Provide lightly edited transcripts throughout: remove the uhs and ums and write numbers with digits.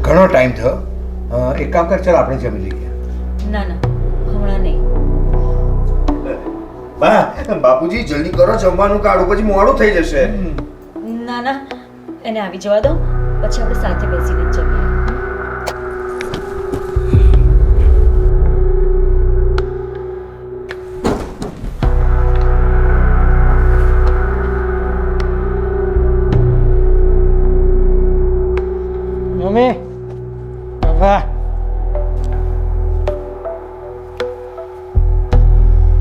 ઘણો ટાઈમ થયો. એક કામ કર, ચાલ આપણે જમી લઈએ. ના ના, હમણાં નહીં. બા બાપુજી જલ્દી કરો, જમવાનું કાઢો, પછી મોડું થઈ જશે. ના ના, એને આવી જવા દો, પછી આપણે સાથે બેસીને જ જમીએ. મમ્મી, પપ્પા,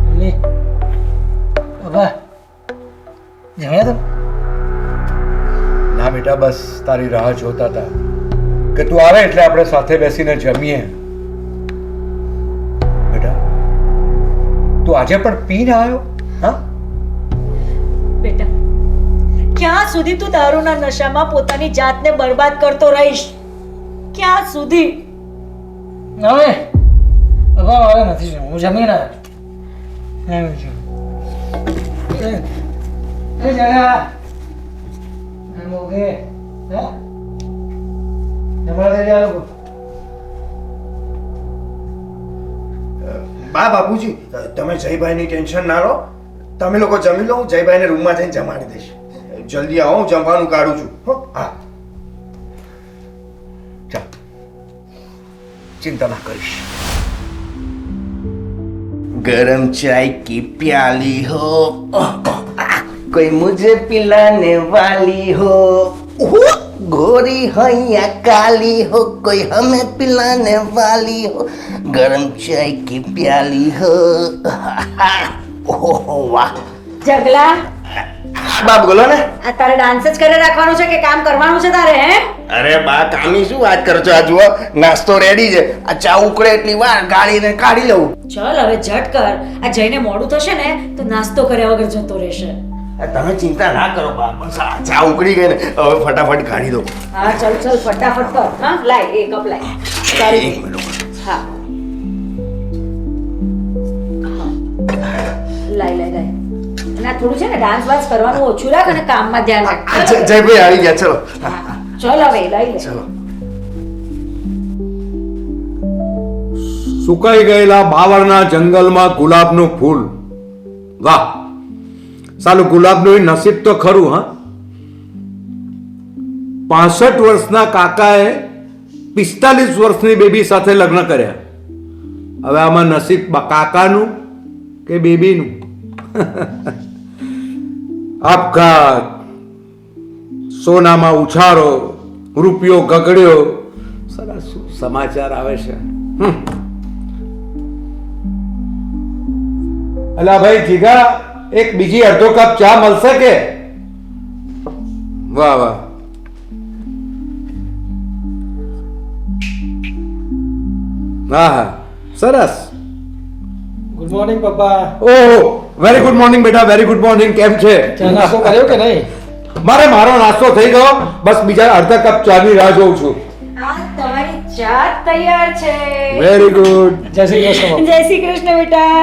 મમ્મી, પપ્પા, જમ્યા તમે? ના બેટા, બસ તારી રાહ જોતા હતા કે તું આવે એટલે આપણે સાથે બેસીને જમીએ. બેટા, તું આજે પણ પીને આવ્યો? હા, બેટા, ક્યાં સુધી તું દારૂના નશામાં પોતાની જાતને બરબાદ કરતો રહીશ? ક્યાં સુધી? મમ્મી, પપ્પા, મારે નથી જમવું, હું જમીને આવ્યો. એમ છું. એ જરા એમ ઓકે હે જમવા દે લોકો. બા બાપુજી તમે જયભાઈની ટેન્શન ના લો, તમે લોકો જમી લો, હું જયભાઈને રૂમમાં જઈને જમાડી દઈશ. જલ્દી આવો, હું જમવાનું કાઢું છું. હો, હા. ચાલ, ચિંતા ના કરીશ. गरम चाय की प्याली हो, कोई मुझे पिलाने वाली हो, गोरी हो या काली हो, कोई हमें पिलाने वाली हो, गरम चाय की प्याली हो. ओह वाह. જગલા, બાપ બોલો ને. આ તારે ડાન્સ જ કરે રાખવાનું છે કે કામ કરવાનું છે તારે? હે, અરે બા કામી શું વાત કરો છો? આ જુઓ નાસ્તો રેડી છે, આ ચા ઉકળે એટલી વાર ગાળીને કાઢી લઉં. ચલ હવે ઝટ કર, આ જઈને મોડું થશે ને તો નાસ્તો કર્યા વગર જતો રહેશે. તમે ચિંતા ના કરો બા, બસ આ ચા ઉકળી ગઈ ને હવે ફટાફટ કાઢી દો. હા ચલ ચલ ફટાફટ કર. હા લાય, એ કપ લાય. તારી એક મિનિટ. હા લાય લાય લાય. ના થોડું છે ને ડાન્સ બાન્સ કરવાનું ઓછું રાખ અને કામમાં ધ્યાન રાખ. જયભાઈ આવી ગયા, ચલો. હા, ચલ હવે લઈ લે. ચલો. સુકાઈ ગયેલા બાવળના જંગલમાં ગુલાબનું ફૂલ. વાહ, સાલું ગુલાબનું નસીબ તો ખરું. હા, 65 વર્ષના કાકાએ 45 વર્ષની બેબી સાથે લગ્ન કર્યા. હવે આમાં નસીબ કાકાનું કે બેબીનું? આપઘાત, સોનામાં ઉછાળો, રૂપિયો ગગડ્યો, સારા શું સમાચાર આવે છે. અલા ભાઈ જીગા, એક બીજી અડધો કપ ચા મળશે કે? વાહ વાહ. હા હા, સરસ. ગુડ મોર્નિંગ પપ્પા. ઓહો, વેરી ગુડ મોર્નિંગ બેટા, વેરી ગુડ મોર્નિંગ. કેમ છે? ચા નાસ્તો કર્યો કે નહીં? મારો નાસ્તો થઈ ગયો, બસ બીજા અડધા કપ ચાની રાહ જોઉં છું. આ તમારી ચા તૈયાર છે. Very good. જય શ્રી કૃષ્ણ. જય શ્રી કૃષ્ણ બેટા.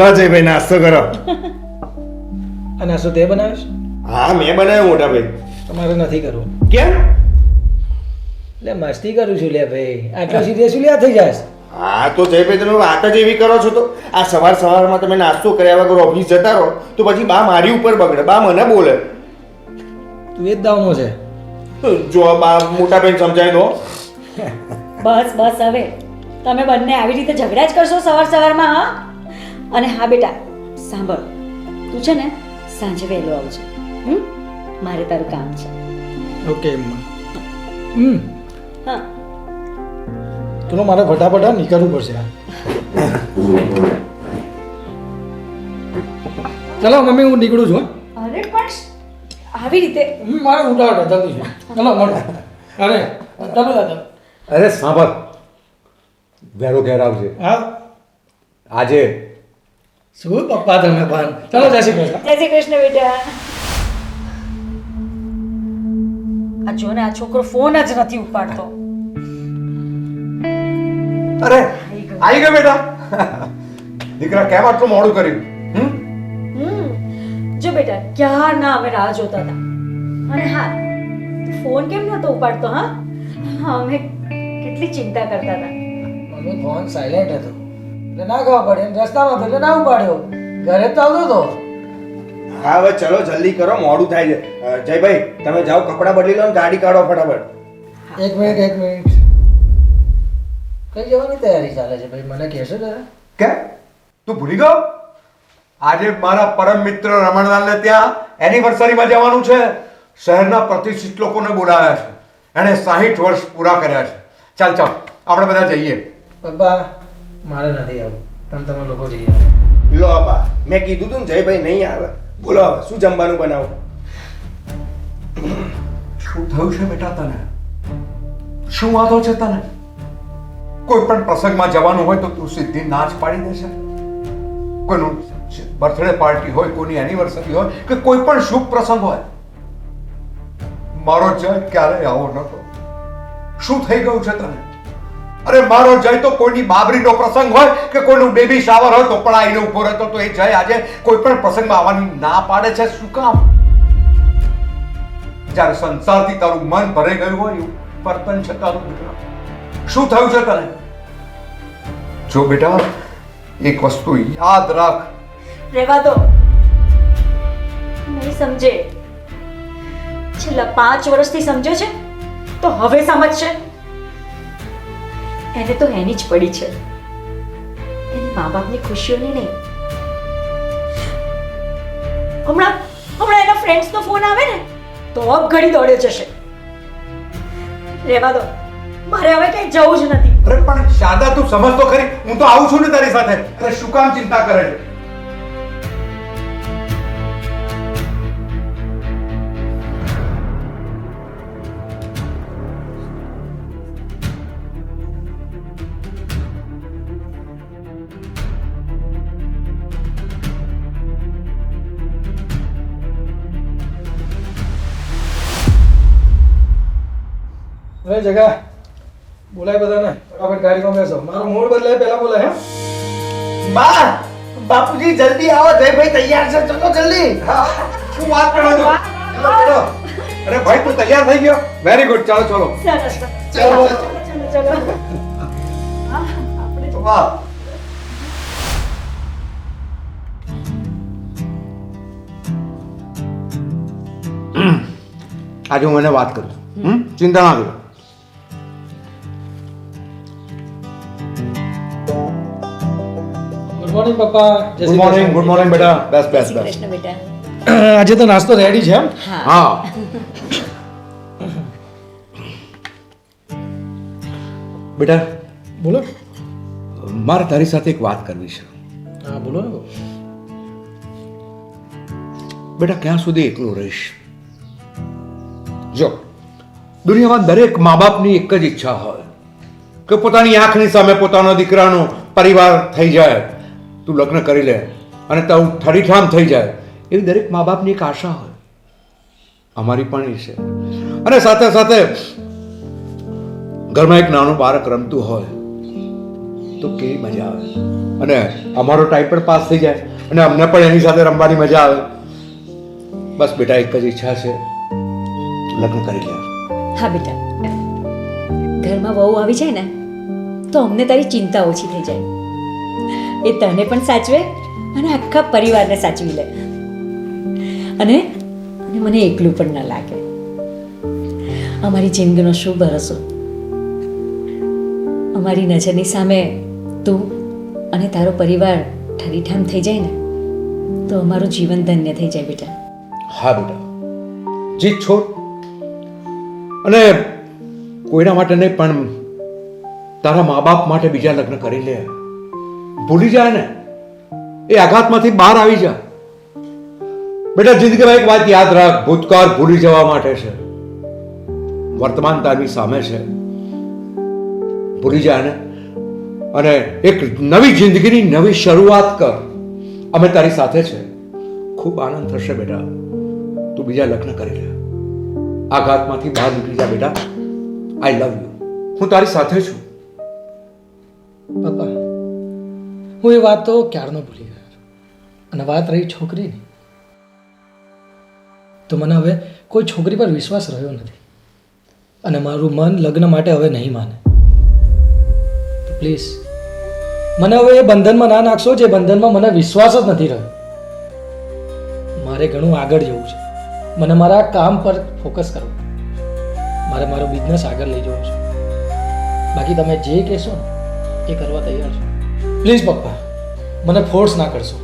લો જયભાઈ નાસ્તો કરો. આ નાસ્તો તે બનાવ્યો છે? હા મેં બનાવ્યો મોટા ભાઈ. તમારે નથી કરવું. કેમ? એટલે મસ્તી કરું છું લે ભાઈ, આટલો સિરિયસ શું લ્યા થઈ જાય? હા તો જયભાઈ તમે વાત જ એવી કરો છો તો આ સવારમાં તમે નાસ્તો કર્યા વગર ઓફિસ જતા રહો તો પછી બા મારી ઉપર બગડે, બા મને બોલે. તું એ જ દાવનો છે. જો બા મોટા ભાઈ સમજાય દો. બસ બસ હવે તમે બંને આવી રીતે ઝઘડા જ કરશો સવારમાં? હા, અને હા બેટા સાંભળ, તું છે ને સાંજે વહેલો આવજે. મારે તારું કામ છે. ઓકે હા ચલો મારે ફટાફટ નીકળવું પડશે. ચલો મમ્મી હું નીકળું છું. અરે પણ આવી રીતે મારે ઉઠાવટ જલ્દી છે. ચલો મળો. અરે ચાલો દાદા. અરે સાંભળ, વેરો ઘેર આવજે હા આજે. શું પપ્પા તમે પણ. ચલો જય શ્રી કૃષ્ણ. જય શ્રી કૃષ્ણ બેટા. આ જો ને, આ છોકરો ફોન જ નથી ઉપાડતો. અરે આવી ગયો બેટા. દીકરા કેમ આટલું મોડું કર્યું? જો બેટા ક્યારના અમે રાહ જોતા હતા. અને હા, તું ફોન કેમ નતો ઉપાડતો? હા હા, અમે કેટલી ચિંતા કરતા હતા. મમ્મી ફોન સાયલેન્ટ હતો એટલે ના ખબર પડે એમ રસ્તામાં હતો એટલે ના ઉપાડ્યો. ઘરે તો આવતો હતો. હા હવે ચલો જલ્દી કરો, મોડું થાય છે. જયભાઈ તમે જાઓ, કપડાં બદલી લો ને ગાડી કાઢો ફટાફટ. એક મિનિટ કઈ જવાની તૈયારી ચાલે છે ભાઈ? મને કહેશો જરા. કે તું ભૂલી ગયો? આજે મારા પરમ મિત્ર રમણલાલને ત્યાં એનિવર્સરીમાં જવાનું છે. શહેરના પ્રતિષ્ઠિત લોકોને બોલાવ્યા છે. એણે 60 વર્ષ પૂરા કર્યા છે. ચાલ ચાલ આપણે બધા જઈએ. પપ્પા મારે નથી આવું, તમે લોકો જઈએ. લો બા, મેં કીધું તું ને જયભાઈ નહીં આવે. બોલો હવે શું જમવાનું બનાવું? શું થયું છે બેટા તને? શું વાંધો છે તને? કોઈ પણ પ્રસંગમાં જવાનું હોય તો તું સીધી ના જ પાડી દેશે. કોઈનું બર્થડે પાર્ટી હોય, કોઈની એનિવર્સરી હોય કે કોઈ પણ શુભ પ્રસંગ હોય, મારો જય ક્યારેય આવો નતો. શું થઈ ગયું છે તને? અરે મારો જય તો કોઈની બાબરીનો પ્રસંગ હોય કે કોઈનું બેબી શાવર હોય તો પણ આઈને ઉભો રહેતો. તો એ જય આજે કોઈ પણ પ્રસંગમાં આવવાની ના પાડે છે. શું કામ? જ્યારે સંસારથી તારું મન ભરાઈ ગયું હોય એવું વર્તન છે તારું. બેટા શું થયું છે તને? જો બેટા એક વસ્તુ યાદ રાખ. રહેવા દો, નહીં સમજે. છેલ્લા 5 વર્ષથી સમજ્યો છે તો હવે સમજશે. એને તો એની જ પડી છે, એની મા બાપની ખુશીઓની નહીં. હમણાં એના ફ્રેન્ડ્સનો ફોન આવે ને તો અબ ઘડી દોડ્યો જશે. રહેવા દો, મારે હવે ક્યાંય જવું જ નથી. અરે પણ શારદા તું સમજ તો ખરી, હું તો આવું છું ને તારી સાથે. અરે શું કામ ચિંતા કરે છે? હવે જગા બોલાય બધાને, ફટાફટ ગાડીમાં બેસો. મારો મૂડ બદલાય પહેલા બોલાય. હે બા, બાપુજી જલ્દી આવો, જયભાઈ તૈયાર છે, ચલો જલ્દી. શું વાત કરો છો? અરે ભાઈ તું તૈયાર થઈ ગયો? Very good. ચાલો ચલો. સરસ. ચલો. ચલો. હા, આપણે વાહ. આજે હું એને વાત કરું છું. ચિંતા ના કરો. ગુડ મોર્નિંગ પપ્પા. જય શ્રી કૃષ્ણ. ગુડ મોર્નિંગ બેટા. બેસ બેસ શ્રી બેસ. કૃષ્ણ બેટા. આજે તો નાસ્તો રેડી છે એમ? હા બેટા, બોલો. મારે તારી સાથે એક વાત કરવી છે. હા બોલો ને. બેટા ક્યાં સુધી એકલો રહીશ? જો દુનિયામાં દરેક મા બાપની એક જ ઈચ્છા હોય કે પોતાની આંખની સામે પોતાના દીકરાનો પરિવાર થઈ જાય, તું લગ્ન કરી લે અને તારું ઠરીઠામ થઈ જાય. એવી દરેક મા બાપની એક આશા હોય. અમારી પણ એ છે. અને સાથે સાથે ઘરમાં એક નાનું બાળક રમતું હોય તો કેવી મજા આવે. અને અમારો ટાઈમ પણ પાસ થઈ જાય અને અમને પણ એની સાથે રમવાની મજા આવે. બસ બેટા એક જ ઈચ્છા છે, લગ્ન કરી લે. હા બેટા, ઘરમાં વહુ આવી જાય ને તો અમને તારી ચિંતા ઓછી થઈ જાય. એ તને પણ સાચવે અને આખા પરિવારને સાચવી લે. અને મને એકલું પણ ન લાગે. અમારી જિંદગીનો શું ભરોસો? અમારી નજરની સામે તું અને તારો પરિવાર ઠરીઠામ થઈ જાય ને તો અમારું જીવન ધન્ય થઈ જાય બેટા. હા બેટા, જીત છોડ. અને કોઈના માટે નહીં પણ તારા મા બાપ માટે બીજા લગ્ન કરી લે. ભૂલી જાય ને, એ આઘાતમાંથી બહાર આવી જા. બેટા જિંદગીમાં એક વાત યાદ રાખ, ભૂતકાળ ભૂલી જવા માટે છે, વર્તમાન તારી સામે છે. ભૂલી જાય ને અને એક નવી જિંદગીની નવી શરૂઆત કર. અમે તારી સાથે છે. ખૂબ આનંદ થશે બેટા. તું બીજા લગ્ન કરી લે. આઘાતમાંથી બહાર નીકળી જા બેટા. આઈ લવ યુ. હું તારી સાથે છું. પપ્પા હું એ વાત તો ક્યારનો ભૂલી ગયો છું. અને વાત રહી છોકરીની, તો મને હવે કોઈ છોકરી પર વિશ્વાસ રહ્યો નથી. અને મારું મન લગ્ન માટે હવે નહીં માને. તો પ્લીઝ મને હવે એ બંધનમાં ના નાખશો જે બંધનમાં મને વિશ્વાસ જ નથી રહ્યો. મારે ઘણું આગળ જવું છે. મને મારા કામ પર ફોકસ કરવું. મારે મારો બિઝનેસ આગળ લઈ જવો છે. બાકી તમે જે કહેશો ને એ કરવા તૈયાર છો. પ્લીઝ પપ્પા, મને ફોર્સ ના કરશો.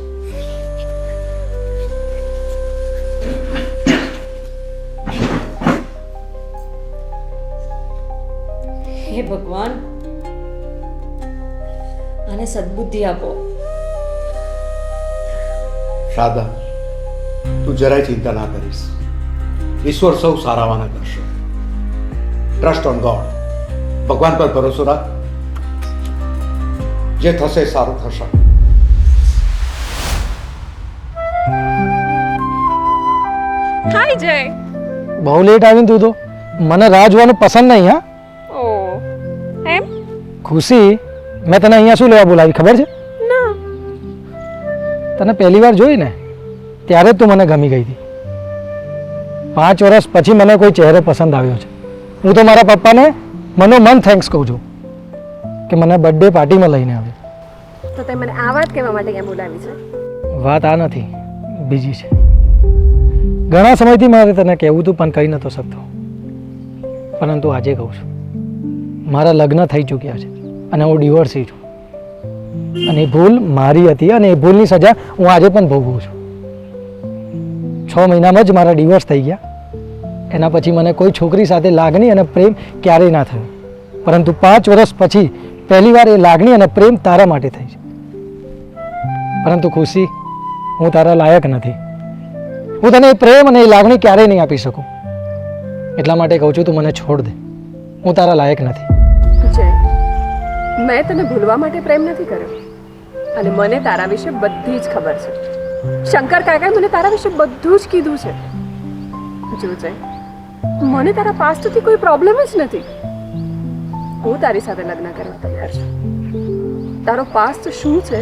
હે ભગવાન, આને સદબુદ્ધિ આપો. શારદા, તું જરાય ચિંતા ના કરીશ. ઈશ્વર સૌ સારાવાના કરશે. Trust on God. ભગવાન પર ભરોસો રાખ. જે થશે સારું થશે. હાય જય. બહુ લેટ આવીને તું તો. મને રાહ જોવાનું પસંદ નહીં. હા ઓ એમ? ખુશી, મેં તને અહીંયા શું લેવા બોલાવી ખબર છે? ના. તને પહેલી વાર જોઈ ને ત્યારે જ તું મને ગમી ગઈ હતી. 5 વર્ષ પછી મને કોઈ ચહેરો પસંદ આવ્યો છે. હું તો મારા પપ્પાને મનોમન થેન્ક્સ કહું છું કે મને બર્થડે પાર્ટીમાં લઈને આવ્યો. તો તે મને આ વાત કહેવા માટે ક્યાં બોલાવી છે? વાત આ નથી, બીજી છે. ઘણા સમયથી મારે તને કહેવું હતું પણ કહી નહોતો શકતો, પરંતુ આજે કહું છું. મારા લગ્ન થઈ ચૂક્યા છે અને હું ડિવોર્સી છું. અને એ ભૂલ મારી હતી અને એ ભૂલની સજા હું આજે પણ ભોગવું છું. 6 મહિનામાં જ મારા ડિવોર્સ થઈ ગયા. એના પછી મને કોઈ છોકરી સાથે લાગણી અને પ્રેમ ક્યારેય ના થયો, પરંતુ 5 વર્ષ પછી પહેલીવાર એ લાગણી અને પ્રેમ તારા માટે થઈ છે. પરંતુ ખુશી, હું તારા લાયક નથી. હું તને એ પ્રેમ અને એ લાગણી ક્યારેય નહીં આપી શકું. એટલા માટે કહું છું, તું મને છોડ દે. હું તારા લાયક નથી. જય, મેં તને ભૂલવા માટે પ્રેમ નથી કર્યો અને મને તારા વિશે બધી જ ખબર છે. શંકર કાકાએ મને તારા વિશે બધું જ કીધું છે. જો જય, મને તારા પાસ્ટથી કોઈ પ્રોબ્લેમ જ નથી. હું તારી સાથે લગ્ન કરવા તૈયાર છું. તારો પાસ્ટ શું છે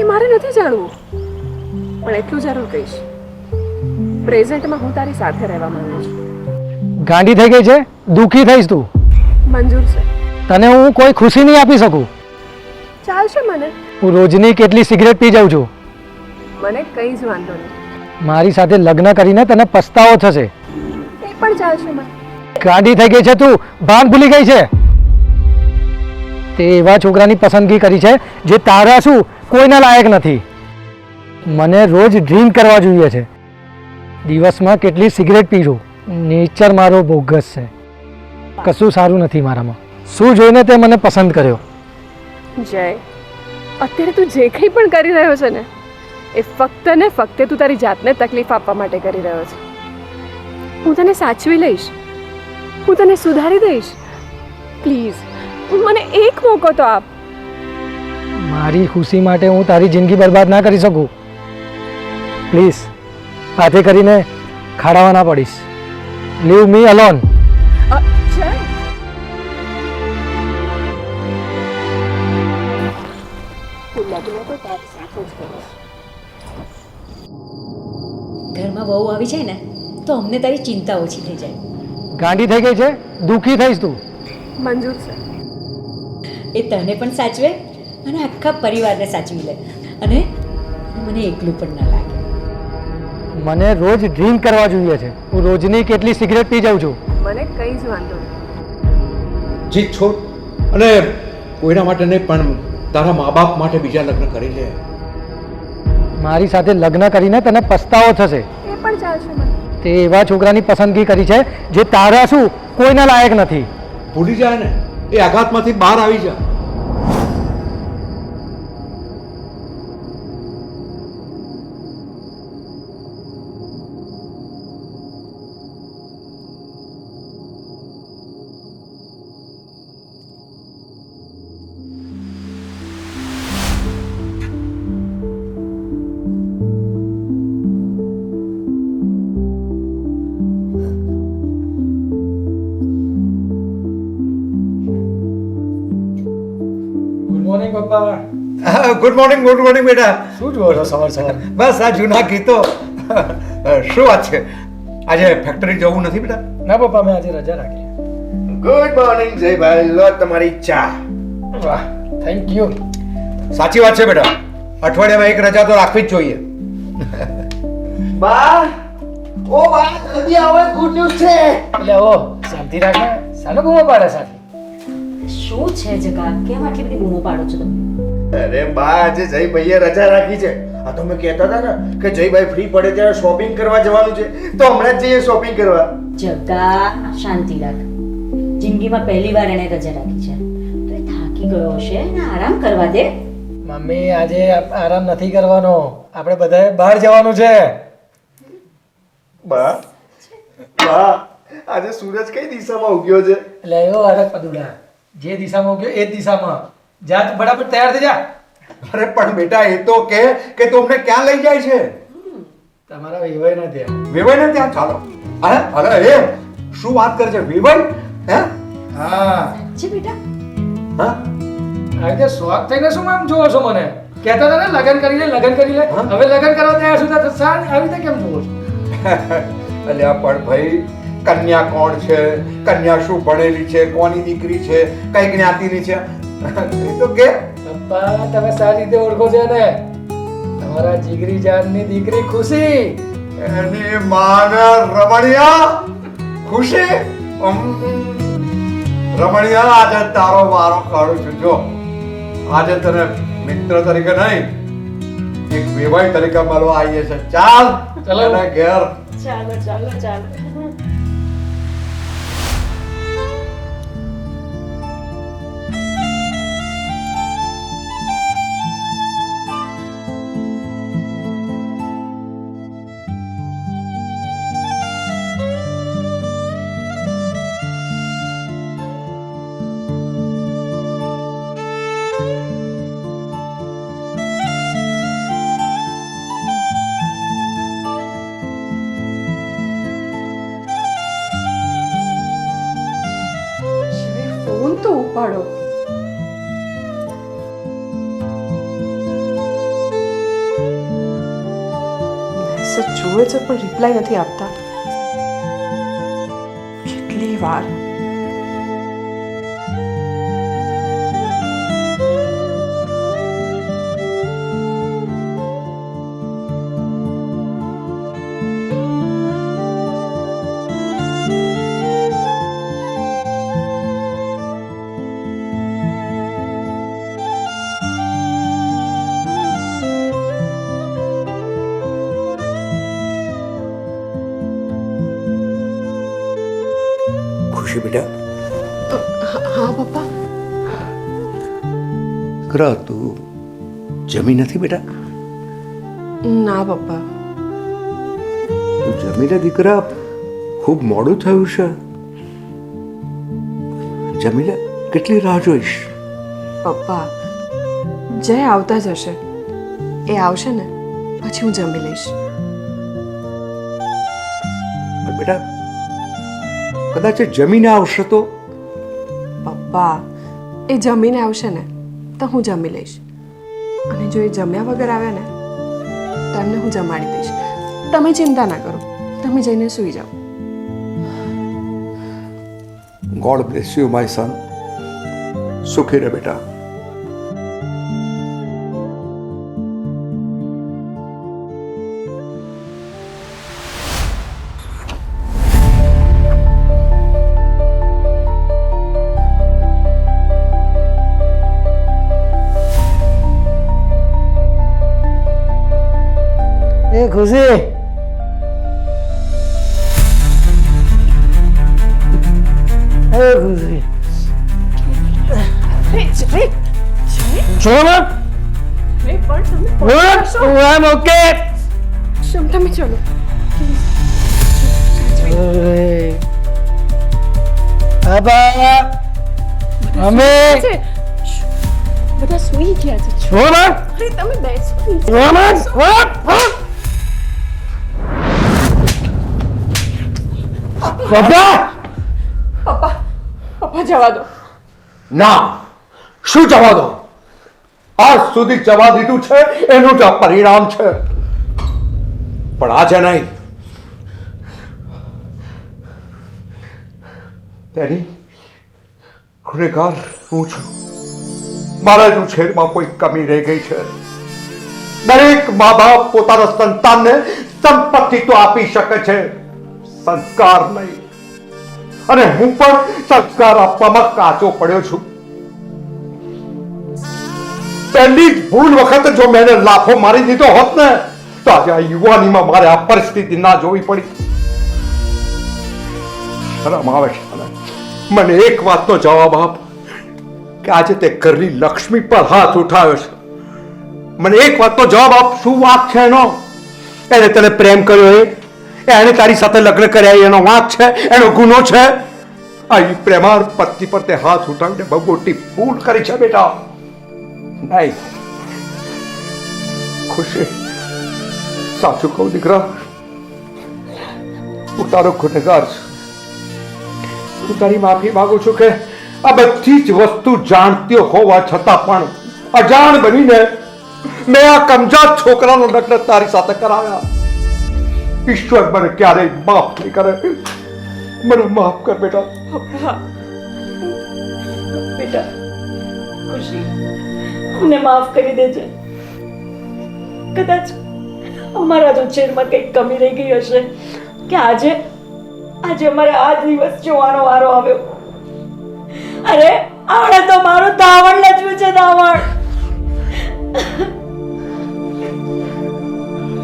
એ મારે નથી જાણવું, પણ એટલું જરૂર કહીશ, પ્રેઝન્ટમાં હું તારી સાથે રહેવા માંગુ છું. ગાંડી થઈ ગઈ છે? દુઃખી થઈશ તું. મંજૂર છે? તને હું કોઈ ખુશી નહીં આપી શકું. ચાલશે મને. હું રોજની કેટલી સિગરેટ પી જાઉં છું. મને કંઈ જ વાંધો નહીં. મારી સાથે લગ્ન કરીને તને પસ્તાવો થશે. એ પણ ચાલશે મને. ગાંડી થઈ ગઈ છે તું. ભાન ભૂલી ગઈ છે. તે એવા છોકરાની પસંદગી કરી છે જે તારા શું કોઈના લાયક નથી. મને રોજ ડ્રિંક કરવા જોઈએ છે. દિવસમાં કેટલી સિગરેટ પીવું. નેચર મારો બોગસ છે. કશું સારું નથી મારામાં. શું જોઈને તે મને પસંદ કર્યો? જય, અત્યારે તું જે કંઈ પણ કરી રહ્યો છે ને એ ફક્ત ને ફક્ત તું તારી જાતને તકલીફ આપવા માટે કરી રહ્યો છે. હું તને સાચવી લઈશ, હું તને સુધારી દઈશ. પ્લીઝ મને એક મોકો તો આપ. મારી ખુશી માટે હું તારી જિંદગી બરબાદ ના કરી શકું. પ્લીઝ, હાથે કરીને ખાડાવા ના પડીશ. લીવ મી અલોન. જય, હું લગ્ન તો તારી સાથે જ કરીશ. ઘરમાં વહુ આવી જાય ને તો અમને તારી ચિંતા ઓછી થઈ જાય. ગાંડી થઈ ગઈ છે? દુઃખી થઈશ તું. મંજૂર છે? એ તને પણ સાચવે અને આખા પરિવારને સાચવી લે અને મને એકલું પણ ના લાગે. મને રોજ ડ્રિંક કરવા જોઈએ છે. હું રોજની કેટલી સિગરેટ પી જાઉં છું. મને કંઈ જ વાંધો નહીં. જીત છોડ અને કોઈના માટે નહીં પણ તારા મા બાપ માટે બીજા લગ્ન કરી લે. મારી સાથે લગ્ન કરીને તને પસ્તાવો થશે. એ પણ ચાલશે મને. તે એવા છોકરાની પસંદગી કરી છે જે તારા શું કોઈના લાયક નથી. ભૂલી જાય ને, એ આઘાતમાંથી બહાર આવી જા. ગુડ મોર્નિંગ પપ્પા. ગુડ મોર્નિંગ બેટા. શું જુઓ છો સવાર સવાર? બસ આ જૂના ગીતો. શું વાત છે, આજે ફેક્ટરી જવું નથી બેટા? ના પપ્પા, મેં આજે રજા રાખી. ગુડ મોર્નિંગ જયભાઈ, લો તમારી ચા. વાહ, થેન્ક યુ. સાચી વાત છે બેટા, અઠવાડિયામાં એક રજા તો રાખવી જ જોઈએ. બા, ઓ બા, જલ્દી આવો, ગુડ ન્યૂઝ છે. એટલે ઓ શાંતિ રાખે, સાલો બૂમો પાડે સાથે. શું છે જગા, કેમ આટલી બધી બૂમો પાડો છો તમે? અરે બા, આજે જયભાઈએ રજા રાખી છે. આ તમે કહેતા હતા ને કે જયભાઈ ફ્રી પડે ત્યારે શોપિંગ કરવા જવાનું છે, તો હમણાં જ જઈએ શોપિંગ કરવા. જગા શાંતિ રાખ, જિંદગીમાં પહેલી વાર એને રજા રાખી છે તો એ થાકી ગયો હશે, એને આરામ કરવા દે. મમ્મી આજે આરામ નથી કરવાનો, આપણે બધાએ બહાર જવાનું છે. બા, બા, આજે સૂરજ કઈ દિશામાં ઉગ્યો છે? એટલે એવો અરક પદુડા, જે દિશામાં ગયો એ જ દિશામાં જા, તું ફટાફટ તૈયાર થઈ જા. અરે પણ બેટા એ તો કે તું અમને ક્યાં લઈ જાય છે? તમારા વેવાઈ ના ત્યાં. વેવાઈ ને ત્યાં ચાલો. અરે અરે એ શું વાત કરે છે વેવાઈ? હે? હા, છે બેટા? હા? આ રીતે શોખ થઈને શું આમ જોવો છો મને? કહેતા હતા ને લગ્ન કરી લે, લગ્ન કરી લે. હા? હવે લગ્ન કરવા તૈયાર છું તો આવી રીતે કેમ જોવો છો? અલ્યા પણ ભાઈ, કન્યા કોણ છે, કન્યા શું ભણેલી છે, કોની દીકરી છે, કઈ જ્ઞાતિની છે, એ તો કે. પપ્પા તમે સારી રીતે ઓળખો છો ને, તમારા જીગરી જાનની દીકરી ખુશી. એની માને રમણિયા ખુશી. રમણિયા, આજે તારો વારો કાઢું છું. જો આજે તને મિત્ર તરીકે નહીં, એક વેવાઈ તરીકે મળવા આવીએ છે. ચાલ ચલો. એના ઘેર. ચાલો ચાલો ચાલો. ફોન તો ઉપાડો. મેસેજ જુએ છે પણ રિપ્લાય નથી આપતા. કેટલી વાર. ખુશી બેટા, હા પપ્પા. દીકરા તું જમી નથી બેટા? ના પપ્પા. તું જમી લે દીકરા, ખૂબ મોડું થયું છે. જમી લે, કેટલી રાહ જોઈશ? પપ્પા, જય આવતા જ હશે. એ આવશે ને પછી હું જમી લઈશ. પણ બેટા, કદાચ એ જમીને આવશે તો? પપ્પા, એ જમીને આવશે ને તો હું જમી લઈશ. અને જો એ જમ્યા વગર આવે ને તો એમને હું જમાડી દઈશ. તમે ચિંતા ના કરો, તમે જઈને સૂઈ જાઓ. God bless you my son. સુખી રહે બેટા. એ ખુશી, એ ખુશી, છો ને? I'm okay. તમે ચલો. બાબા, અમે બધા સૂઈ ગયા છે. છો ને? અરે તમે બેસો. બાબા, પપ્પા, પપ્પા જવા દો. ના, શું જવા દો? આજ સુધી જવા દીધું છે એનું જ આ પરિણામ છે. પણ આજે નહીં. ગુનેગાર હું છું. મારા જ ઉછેરમાં કોઈ કમી રહી ગઈ છે. દરેક મા બાપ પોતાના સંતાનને સંપત્તિ તો આપી શકે છે, સંસ્કાર નહીં. અને હું પણ સંસ્કાર આપવામાં કાચો પડ્યો છું. પહેલી જ ભૂલ વખત જો મેં લાફો મારી દીધો હોત ને તો આજે આ યુવાનીમાં મારે આ પરિસ્થિતિ ના જોવી પડી. શરમ આવે છે મને એક વાતનો જવાબ આપ કે આજે તે ઘરની લક્ષ્મી પર હાથ ઉઠાવ્યો છે. મને એક વાતનો જવાબ આપ, શું વાંક છે એનો? એને તને પ્રેમ કર્યો એને તારી સાથે લગ્ન કર્યા એનો વાંક છે, એનો ગુનો છે? આ પ્રેમાળ પતિ પર તે હાથ ઉઠાવીને બહુ મોટી ભૂલ કરી છે બેટા. નહીં ખુશી, સાચું કહું દીકરા, હું તારો ગુનેગાર છું. હું તારી માફી માંગુ છું કે આ બધી જ વસ્તુ જાણતી હોવા છતાં પણ અજાણ બનીને મેં આ કમજાત છોકરાનો લગ્ન તારી સાથે કરાવ્યા. ઈશ્વર મને ક્યારેય માફ નહીં કરે. મને માફ કર બેટા. બેટા ખુશી, મને માફ કરી દેજે. કદાચ અમારા જ ઉછેરમાં કંઈક કમી રહી ગઈ હશે કે આજે અમારે આ દિવસ જોવાનો વારો આવ્યો. અરે આણે તો મારું ધાવણ લજવું છે, ધાવણ.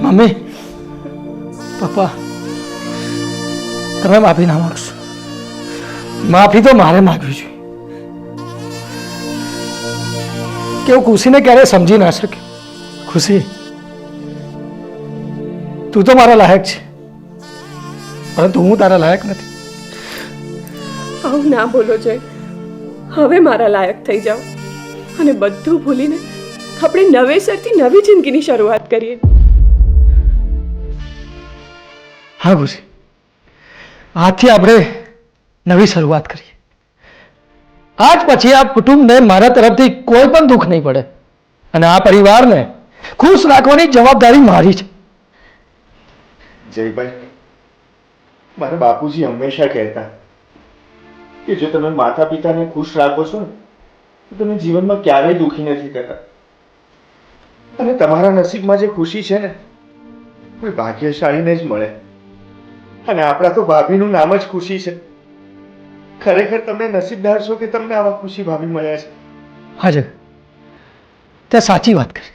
મમ્મી, પપ્પા, તમે માફી ના માગશો. માફી તો મારે માગવી જોઈએ કે હું ખુશીને ક્યારે સમજી ના શક્યો. ખુશી, તું તો મારા લાયક છે, પરંતુ હું તારા લાયક નથી. આવું ના બોલો જય. હવે મારા લાયક થઈ જાઓ અને બધું ભૂલીને આપણે નવેસરથી નવી જિંદગીની શરૂઆત કરીએ. હા ખુશી, આજથી આપણે નવી શરૂઆત કરીએ. આજ પછી આ કુટુંબને મારા તરફથી કોઈ પણ દુઃખ નહીં પડે અને આ પરિવારને ખુશ રાખવાની જવાબદારી મારી છે. જયભાઈ, મારા બાપુજી હંમેશા કહેતા કે જો તમે માતા પિતાને ખુશ રાખો છો ને તો તમે જીવનમાં ક્યારેય દુઃખી નથી થતા. અને તમારા નસીબમાં જે ખુશી છે ને કોઈ ભાગ્યશાળીને જ મળે. અને આપણા તો ભાભીનું નામ જ ખુશી છે. ખરેખર તમે નસીબદાર છો કે તમને આવા ખુશી ભાભી મળ્યા છે. હા જગ, તે સાચી વાત કરી.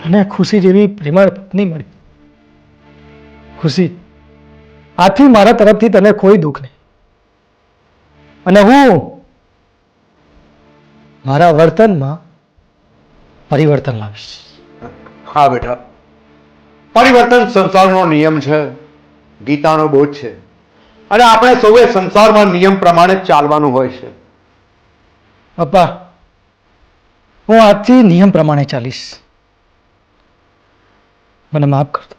અને ખુશી જેવી પ્રેમાળ પત્ની મળી. ખુશી, આથી મારા તરફથી તને કોઈ દુઃખ નહીં અને હું મારા વર્તનમાં પરિવર્તન લાવીશ. હા બેટા, પરિવર્તન સંસારનો નિયમ છે, ગીતાનો બોધ છે. અને આપણે સૌએ સંસારમાં નિયમ પ્રમાણે ચાલવાનું હોય છે. પપ્પા, હું આજથી નિયમ પ્રમાણે ચાલીશ. મને માફ કરતો.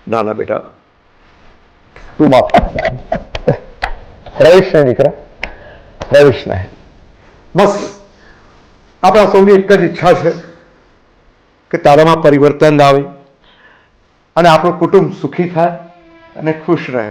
ના ના બેટા, તું માફ રહીશ ને દીકરા, રહીશ ને. બસ આપણા સૌની એક જ ઈચ્છા છે કે તારામાં પરિવર્તન આવે અને આપણું કુટુંબ સુખી થાય અને ખુશ રહે.